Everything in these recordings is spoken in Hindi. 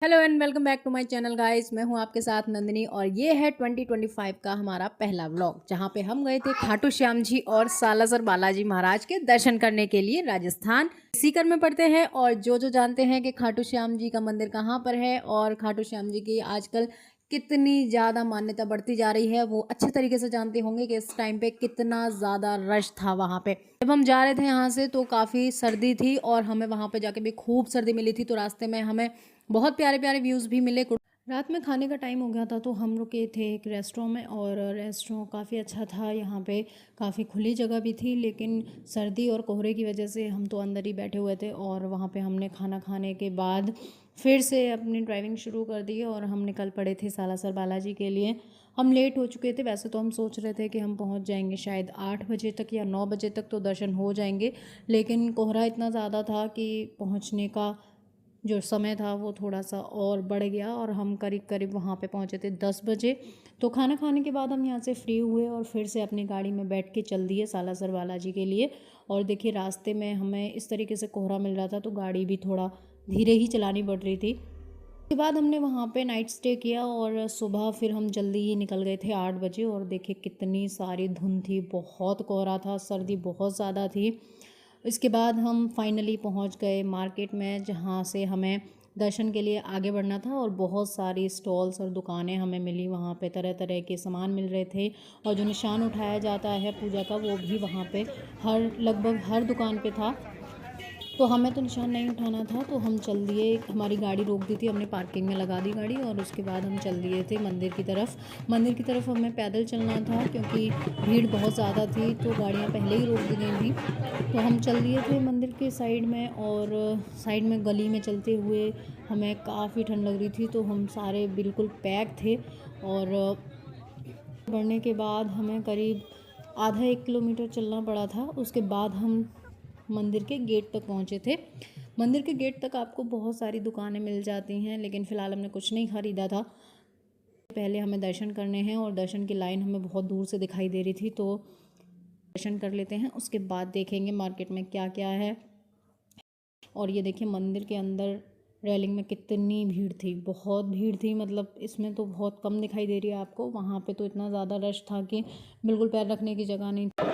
Hello and welcome back to my channel guys. मैं हूं आपके साथ नंदिनी और ये है 2025 का हमारा पहला व्लॉग, जहां पे हम गए थे खाटू श्याम जी और सालासर बालाजी महाराज के दर्शन करने के लिए। राजस्थान सीकर में पड़ते हैं और जो जानते हैं कि खाटू श्याम जी का मंदिर कहां पर है और खाटू श्याम जी की आजकल कितनी ज़्यादा मान्यता बढ़ती जा रही है, वो अच्छे तरीके से जानते होंगे कि इस टाइम पे कितना ज़्यादा रश था वहाँ पे। जब हम जा रहे थे यहाँ से तो काफ़ी सर्दी थी और हमें वहाँ पे जाके भी खूब सर्दी मिली थी। तो रास्ते में हमें बहुत प्यारे प्यारे व्यूज़ भी मिले। रात में खाने का टाइम हो गया था तो हम रुके थे एक रेस्टोरेंट में और रेस्टोरेंट काफ़ी अच्छा था। यहाँ पे काफ़ी खुली जगह भी थी, लेकिन सर्दी और कोहरे की वजह से हम तो अंदर ही बैठे हुए थे। और वहाँ पे हमने खाना खाने के बाद फिर से अपनी ड्राइविंग शुरू कर दी और हम निकल पड़े थे सालासर बालाजी के लिए। हम लेट हो चुके थे। वैसे तो हम सोच रहे थे कि हम पहुँच जाएंगे शायद 8 बजे तक या 9 बजे तक तो दर्शन हो जाएंगे, लेकिन कोहरा इतना ज़्यादा था कि पहुँचने का जो समय था वो थोड़ा सा और बढ़ गया और हम करीब करीब वहाँ पे पहुँचे थे 10 बजे। तो खाना खाने के बाद हम यहाँ से फ्री हुए और फिर से अपनी गाड़ी में बैठ के चल दिए सालासर बालाजी के लिए। और देखिए रास्ते में हमें इस तरीके से कोहरा मिल रहा था तो गाड़ी भी थोड़ा धीरे ही चलानी पड़ रही थी। उसके बाद हमने वहाँ पे नाइट स्टे किया और सुबह फिर हम जल्दी ही निकल गए थे 8 बजे। और देखिए कितनी सारी धुंध थी, बहुत कोहरा था, सर्दी बहुत ज़्यादा थी। इसके बाद हम फाइनली पहुंच गए मार्केट में, जहां से हमें दर्शन के लिए आगे बढ़ना था। और बहुत सारी स्टॉल्स और दुकानें हमें मिली, वहाँ पे तरह तरह के सामान मिल रहे थे। और जो निशान उठाया जाता है पूजा का वो भी वहाँ पे लगभग हर दुकान पे था। तो हमें तो निशान नहीं उठाना था तो हम चल दिए। हमारी गाड़ी रोक दी थी, हमने पार्किंग में लगा दी गाड़ी और उसके बाद हम चल दिए थे मंदिर की तरफ। मंदिर की तरफ हमें पैदल चलना था क्योंकि भीड़ बहुत ज़्यादा थी तो गाड़ियाँ पहले ही रोक दी गई थी। तो हम चल दिए थे मंदिर के साइड में और साइड में गली में चलते हुए हमें काफ़ी ठंड लग रही थी तो हम सारे बिल्कुल पैक थे। और बढ़ने के बाद हमें करीब आधा 1 किलोमीटर चलना पड़ा था। उसके बाद हम मंदिर के गेट तक पहुंचे थे। मंदिर के गेट तक आपको बहुत सारी दुकानें मिल जाती हैं, लेकिन फ़िलहाल हमने कुछ नहीं ख़रीदा था। पहले हमें दर्शन करने हैं और दर्शन की लाइन हमें बहुत दूर से दिखाई दे रही थी, तो दर्शन कर लेते हैं, उसके बाद देखेंगे मार्केट में क्या क्या है। और ये देखिए मंदिर के अंदर रेलिंग में कितनी भीड़ थी, बहुत भीड़ थी। मतलब इसमें तो बहुत कम दिखाई दे रही है आपको, वहाँ पे तो इतना ज़्यादा रश था कि बिल्कुल पैर रखने की जगह नहीं थी।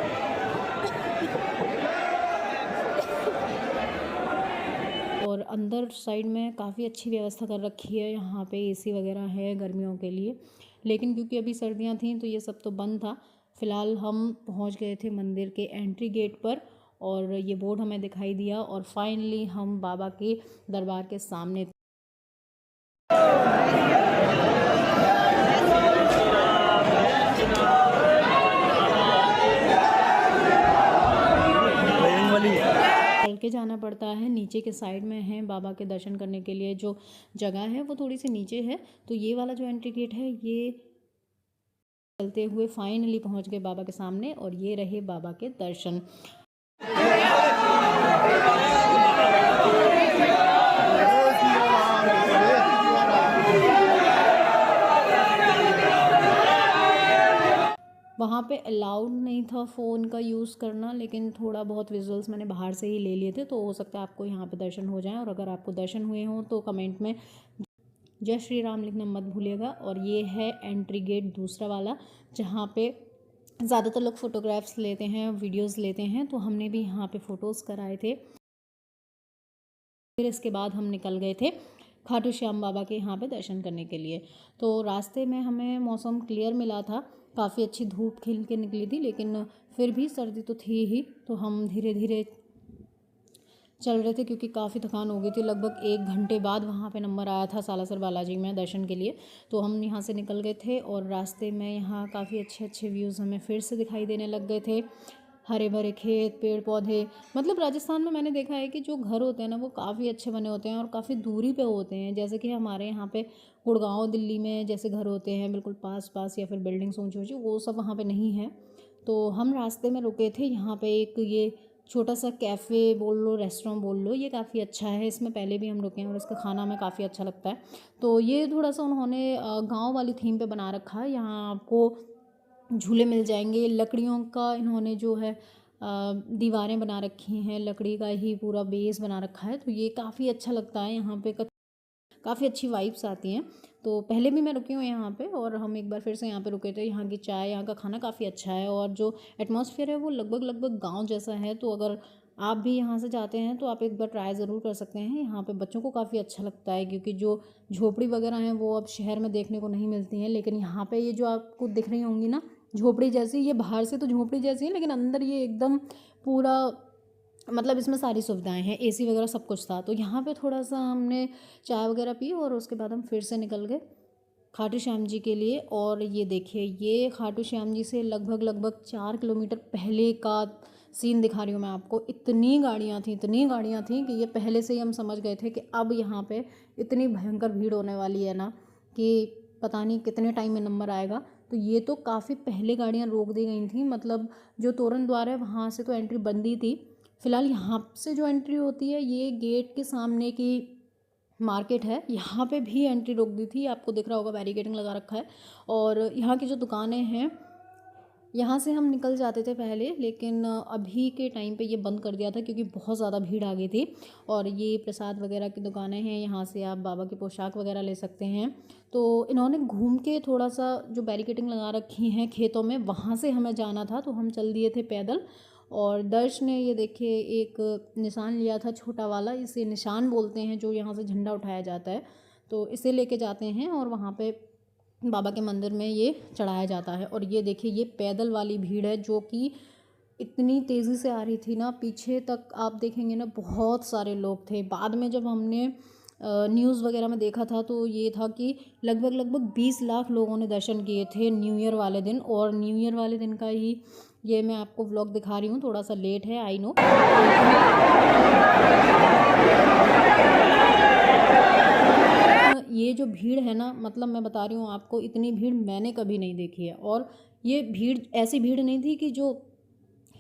और अंदर साइड में काफ़ी अच्छी व्यवस्था कर रखी है, यहाँ पे एसी वगैरह है गर्मियों के लिए। लेकिन क्योंकि अभी सर्दियाँ थीं तो ये सब तो बंद था। फ़िलहाल हम पहुँच गए थे मंदिर के एंट्री गेट पर और ये बोर्ड हमें दिखाई दिया और फाइनली हम बाबा के दरबार के सामने। चल के जाना पड़ता है, नीचे के साइड में है बाबा के दर्शन करने के लिए जो जगह है वो थोड़ी सी नीचे है। तो ये वाला जो एंट्री गेट है ये चलते हुए फाइनली पहुंच गए बाबा के सामने और ये रहे बाबा के दर्शन। वहाँ पे अलाउड नहीं था फ़ोन का यूज़ करना, लेकिन थोड़ा बहुत विजुअल्स मैंने बाहर से ही ले लिए थे, तो हो सकता है आपको यहाँ पे दर्शन हो जाएं। और अगर आपको दर्शन हुए हों तो कमेंट में जय श्री राम लिखना मत भूलिएगा। और ये है एंट्री गेट दूसरा वाला, जहाँ पे ज़्यादातर लोग फ़ोटोग्राफ्स लेते हैं, वीडियोज़ लेते हैं, तो हमने भी यहाँ पे फ़ोटोज़ कराए थे। फिर इसके बाद हम निकल गए थे खाटू श्याम बाबा के यहाँ पे दर्शन करने के लिए। तो रास्ते में हमें मौसम क्लियर मिला था, काफ़ी अच्छी धूप खिल के निकली थी, लेकिन फिर भी सर्दी तो थी ही। तो हम धीरे धीरे चल रहे थे क्योंकि काफ़ी थकान हो गई थी। लगभग 1 घंटे बाद वहाँ पे नंबर आया था सालासर बालाजी में दर्शन के लिए, तो हम यहाँ से निकल गए थे। और रास्ते में यहाँ काफ़ी अच्छे अच्छे व्यूज़ हमें फिर से दिखाई देने लग गए थे, हरे भरे खेत, पेड़ पौधे। मतलब राजस्थान में मैंने देखा है कि जो घर होते हैं ना वो काफ़ी अच्छे बने होते हैं और काफ़ी दूरी पे होते हैं। जैसे कि हमारे यहाँ पे गुड़गांव दिल्ली में जैसे घर होते हैं बिल्कुल पास पास, या फिर बिल्डिंग्स ऊँची ऊँची, वो सब वहाँ पे नहीं है। तो हम रास्ते में रुके थे यहाँ पे, एक ये छोटा सा कैफ़े बोल लो, रेस्टोरेंट बोल लो, ये काफ़ी अच्छा है। इसमें पहले भी हम रुके हैं और इसका खाना हमें काफ़ी अच्छा लगता है। तो ये थोड़ा सा उन्होंने गांव वाली थीम पे बना रखा है। यहाँ आपको झूले मिल जाएंगे, लकड़ियों का इन्होंने जो है दीवारें बना रखी हैं, लकड़ी का ही पूरा बेस बना रखा है। तो ये काफ़ी अच्छा लगता है यहाँ पे। काफ़ी अच्छी वाइब्स आती हैं। तो पहले भी मैं रुकी हूँ यहाँ पे और हम एक बार फिर से यहाँ पे रुके थे। यहाँ की चाय, यहाँ का खाना काफ़ी अच्छा है और जो एटमॉस्फेयर है वो लगभग गाँव जैसा है। तो अगर आप भी यहाँ से जाते हैं तो आप एक बार ट्राई ज़रूर कर सकते हैं। यहाँ पे बच्चों को काफ़ी अच्छा लगता है क्योंकि जो झोपड़ी वगैरह हैं वो अब शहर में देखने को नहीं मिलती हैं, लेकिन यहाँ पे ये जो आपको दिख रही होंगी ना झोपड़ी जैसी, ये बाहर से तो झोपड़ी जैसी है लेकिन अंदर ये एकदम पूरा मतलब इसमें सारी सुविधाएं हैं, एसी वगैरह सब कुछ था। तो यहाँ पे थोड़ा सा हमने चाय वगैरह पी और उसके बाद हम फिर से निकल गए खाटू श्याम जी के लिए। और ये देखिए, ये खाटू श्याम जी से लगभग 4 किलोमीटर पहले का सीन दिखा रही हूँ मैं आपको। इतनी गाड़ियाँ थी कि ये पहले से ही हम समझ गए थे कि अब यहाँ पे इतनी भयंकर भीड़ होने वाली है ना कि पता नहीं कितने टाइम में नंबर आएगा। तो ये तो काफ़ी पहले गाड़ियाँ रोक दी गई थी, मतलब जो तोरण द्वार है वहाँ से तो एंट्री बंद ही थी। फ़िलहाल यहाँ से जो एंट्री होती है ये गेट के सामने की मार्केट है, यहाँ पे भी एंट्री रोक दी थी। आपको दिख रहा होगा बैरिकेडिंग लगा रखा है। और यहाँ की जो दुकानें हैं यहाँ से हम निकल जाते थे पहले, लेकिन अभी के टाइम पे ये बंद कर दिया था क्योंकि बहुत ज़्यादा भीड़ आ गई थी। और ये प्रसाद वगैरह की दुकानें हैं, यहाँ से आप बाबा की पोशाक वगैरह ले सकते हैं। तो इन्होंने घूम के थोड़ा सा जो बैरिकेडिंग लगा रखी हैं खेतों में वहाँ से हमें जाना था, तो हम चल दिए थे पैदल। और दर्श ने ये देखिए एक निशान लिया था छोटा वाला, इसे निशान बोलते हैं, जो यहाँ से झंडा उठाया जाता है। तो इसे लेके जाते हैं और वहाँ पे बाबा के मंदिर में ये चढ़ाया जाता है। और ये देखिए, ये पैदल वाली भीड़ है जो कि इतनी तेज़ी से आ रही थी ना, पीछे तक आप देखेंगे ना बहुत सारे लोग थे। बाद में जब हमने न्यूज़ वगैरह में देखा था तो ये था कि लगभग 20 लाख लोगों ने दर्शन किए थे न्यू ईयर वाले दिन। और न्यू ईयर वाले दिन का ही ये मैं आपको व्लॉग दिखा रही हूँ, थोड़ा सा लेट है आई नो। ये जो भीड़ है ना, मतलब मैं बता रही हूँ आपको, इतनी भीड़ मैंने कभी नहीं देखी है। और ये भीड़ ऐसी भीड़ नहीं थी कि जो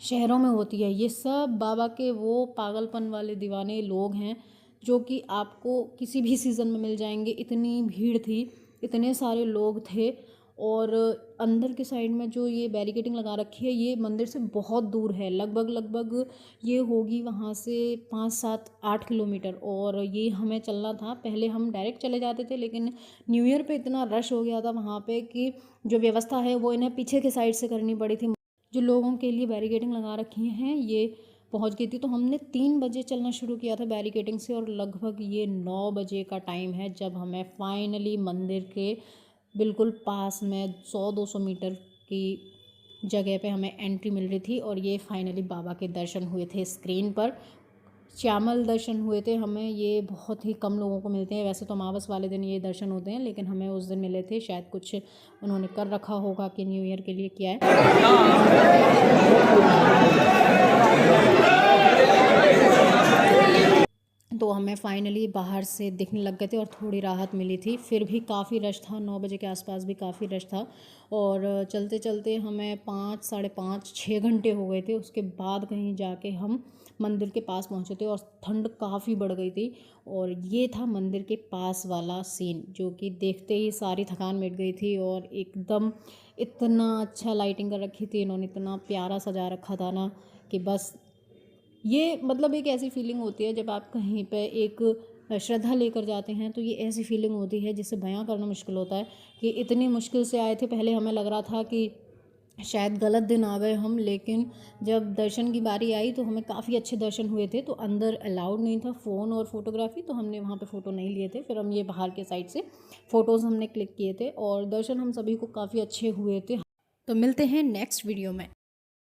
शहरों में होती है। ये सब बाबा के वो पागलपन वाले दीवाने लोग हैं जो कि आपको किसी भी सीज़न में मिल जाएंगे। इतनी भीड़ थी, इतने सारे लोग थे। और अंदर के साइड में जो ये बैरिकेडिंग लगा रखी है ये मंदिर से बहुत दूर है, लगभग ये होगी वहाँ से 5-7-8 किलोमीटर। और ये हमें चलना था, पहले हम डायरेक्ट चले जाते थे लेकिन न्यू ईयर पे इतना रश हो गया था वहाँ पे कि जो व्यवस्था है वो इन्हें पीछे के साइड से करनी पड़ी थी। जो लोगों के लिए बैरिकेडिंग लगा रखी हैं ये पहुंच गई थी। तो हमने 3 बजे चलना शुरू किया था बैरिकेडिंग से और लगभग ये 9 बजे का टाइम है जब हमें फाइनली मंदिर के बिल्कुल पास में 100-200 मीटर की जगह पे हमें एंट्री मिल रही थी। और ये फाइनली बाबा के दर्शन हुए थे स्क्रीन पर, श्यामल दर्शन हुए थे हमें। ये बहुत ही कम लोगों को मिलते हैं, वैसे तो अमावस वाले दिन ये दर्शन होते हैं लेकिन हमें उस दिन मिले थे। शायद कुछ उन्होंने कर रखा होगा कि न्यू ईयर के लिए किया है। तो हमें फाइनली बाहर से दिखने लग गए थे और थोड़ी राहत मिली थी। फिर भी काफ़ी रश था, 9 बजे के आसपास भी काफ़ी रश था। और चलते चलते हमें 5-5:30-6 घंटे हो गए थे। उसके बाद कहीं जाके हम मंदिर के पास पहुंचे थे और ठंड काफ़ी बढ़ गई थी। और ये था मंदिर के पास वाला सीन जो कि देखते ही सारी थकान मिट गई थी। और एकदम इतना अच्छा लाइटिंग कर रखी थी इन्होंने, इतना प्यारा सजा रखा था ना कि बस ये मतलब एक ऐसी फीलिंग होती है जब आप कहीं पे एक श्रद्धा लेकर जाते हैं तो ये ऐसी फीलिंग होती है जिसे बयां करना मुश्किल होता है कि इतनी मुश्किल से आए थे। पहले हमें लग रहा था कि शायद गलत दिन आ गए हम, लेकिन जब दर्शन की बारी आई तो हमें काफ़ी अच्छे दर्शन हुए थे। तो अंदर अलाउड नहीं था फ़ोन और फोटोग्राफी, तो हमने वहाँ पे फ़ोटो नहीं लिए थे। फिर हम ये बाहर के साइड से फ़ोटोज़ हमने क्लिक किए थे और दर्शन हम सभी को काफ़ी अच्छे हुए थे। तो मिलते हैं नेक्स्ट वीडियो में।